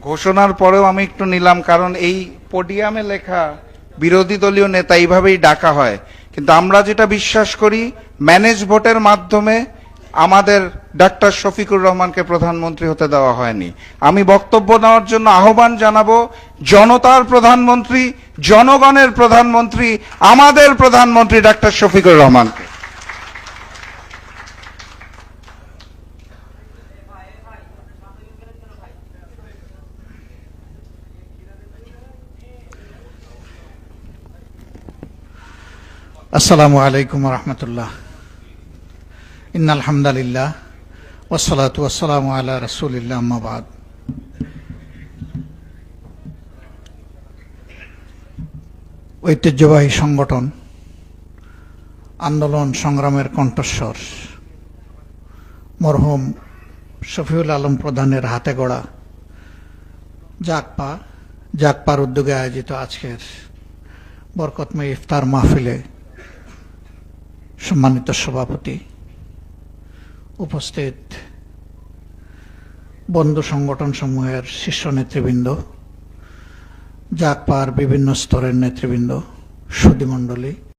ঘোষণার পরেও আমি একটু নিলাম, কারণ এই পোডিয়ামে লেখা বিরোধী দলীয় নেতা এইভাবেই ডাকা হয়, কিন্তু আমরা যেটা বিশ্বাস করি ম্যানেজ ভোটের মাধ্যমে আমাদের ডাক্তার শফিকুর রহমানকে প্রধানমন্ত্রী হতে দেওয়া হয়নি। আমি বক্তব্য নেওয়ার জন্য আহ্বান জানাবো জনতার প্রধানমন্ত্রী, জনগণের প্রধানমন্ত্রী, আমাদের প্রধানমন্ত্রী ডাক্তার শফিকুর রহমানকে। আসসালামু আলাইকুম রহমতুল্লাহ। ইন্নাল হামদালিল্লাহ ওয়াসসালাতু ওয়াসসালামু আলা রাসূলিল্লাহ, আম্মা বাদ। ঐতিহ্যবাহী সংগঠন আন্দোলন সংগ্রামের কণ্ঠস্বর মরহুম শফিউল আলম প্রধানের হাতে গড়া জাগপার উদ্যোগে আয়োজিত আজকের বরকতময় ইফতার মাহফিলে সম্মানিত সভাপতি, উপস্থিত বন্ধু সংগঠন সমূহের শীর্ষ নেতৃবৃন্দ, জাগপার বিভিন্ন স্তরের নেতৃবৃন্দ, সুধীমণ্ডলী,